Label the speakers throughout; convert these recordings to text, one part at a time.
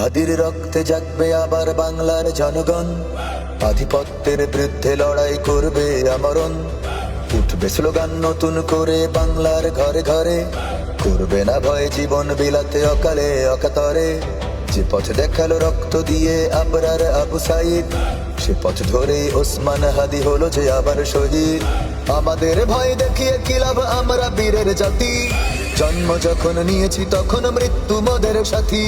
Speaker 1: হাদির রক্তে জাগবে আবার বাংলার জনগণ, আধিপত্যের বিরুদ্ধে লড়াই করবে আমরণ। উঠবে স্লোগান নতুন করে বাংলার ঘরে ঘরে, করবে না ভয় জীবন বিলাতে অকালে অকাতরে। যে পথ দেখালো রক্ত দিয়ে আবরার আবু সাইদ, সে পথ ধরে ওসমান হাদি হলো যে আবার শহীদ। আমাদের ভয় দেখিয়ে কি লাভ, আমরা বীরের জাতি। জন্ম যখন নিয়েছি তখন মৃত্যু মোদের সাথী।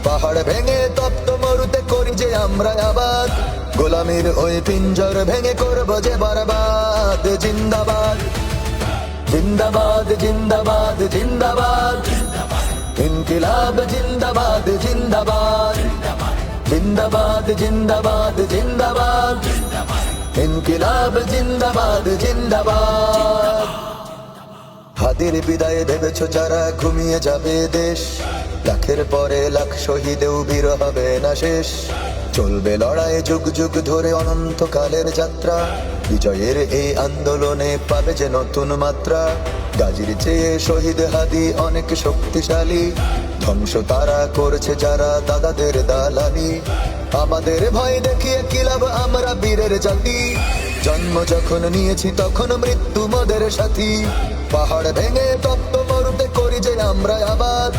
Speaker 1: পাহাড় ভেঙে তপ্ত মরুতে করি যে আমরা আবাদ, গোলামির ওই পিঞ্জর ভেঙে করব যে বরবাদ। জিন্দাবাদ জিন্দাবাদ জিন্দাবাদ জিন্দাবাদ, ইনকিলাব জিন্দাবাদ জিন্দাবাদ। জিন্দাবাদ জিন্দাবাদ জিন্দাবাদ, ইনকিলাব জিন্দাবাদ জিন্দাবাদ। হাদির বিদায় ভেবেছ যারা ঘুমিয়ে যাবে দেশ, লাখের পরে লাখ শহীদেও বীর হবে না শেষ। চলবে লড়াই যুগ যুগ ধরে অনন্তকালের যাত্রা, বিজয়ের এই আন্দোলনে পাবে যে নতুন মাত্রা। গাজীর চেয়ে শহীদ হাদি অনেক শক্তিশালী, ধ্বংস তারা করছে যারা দাদাদের দালালি। আমাদের ভয় দেখিয়ে কি লাভ, আমরা বীরের জাতি। জন্ম যখন নিয়েছি তখন মৃত্যু মোদের সাথী। পাহাড় ভেঙে তপ্ত মরুতে করি যে আমরা আবাদ,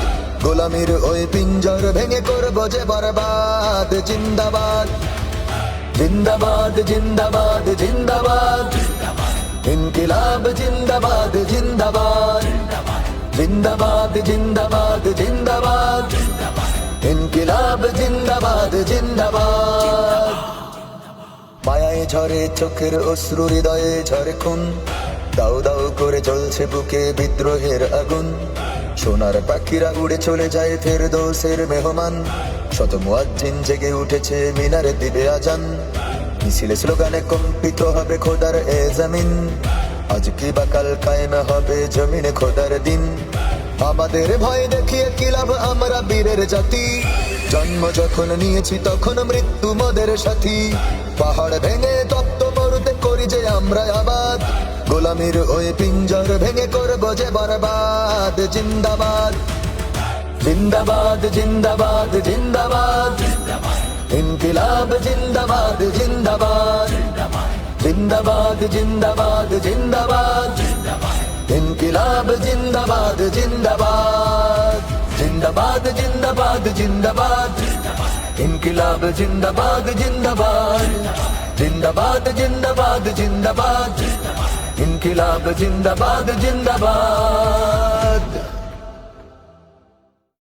Speaker 1: গোলামির ওই পিঞ্জর ভেঙে করব যে বরবাদ। জিন্দাবাদ জিন্দাবাদ জিন্দাবাদ জিন্দাবাদ, ইনকিলাব জিন্দাবাদ জিন্দাবাদ। জিন্দাবাদ জিন্দাবাদ জিন্দাবাদ, ইনকিলাব জিন্দাবাদ জিন্দাবাদ। মায়ায় ঝরে চোখের অশ্রু, হৃদয়ে ঝরে খুন, দাউ দাউ করে জ্বলছে বুকে বিদ্রোহের আগুন। সোনার পাখিরা উড়ে চলে যায় ফেরদৌসের মেহমান, শত মুয়াজ্জিন জেগে উঠেছে মিনারে দিবে আজান। মিছিলে স্লোগানে কম্পিত হবে খোদার এ জমিন, আজ কি বা কাল কায়েম হবে জমিনে খোদার দিন। আমাদের ভয় দেখিয়ে কি লাভ, আমরা বীরের জাতি। জন্ম যখন নিয়েছি তখন মৃত্যু মোদের সাথী। পাহাড় ভেঙে তপ্ত মরুতে করি যে আমরা আবাদ, গোলামির ওই পিঞ্জর ভেঙে করব যে বরবাদ। জিন্দাবাদ জিন্দাবাদ জিন্দাবাদ জিন্দাবাদ, ইনকিলাব জিন্দাবাদ জিন্দাবাদ। জিন্দাবাদ জিন্দাবাদ জিন্দাবাদ, ইনকিলাব জিন্দাবাদ জিন্দাবাদ। জিন্দাবাদ জিন্দাবাদ জিন্দাবাদ, ইনকিলাব জিন্দাবাদ জিন্দাবাদ। জিন্দাবাদ জিন্দাবাদ জিন্দাবাদ, ইনকিলাব জিন্দাবাদ জিন্দাবাদ।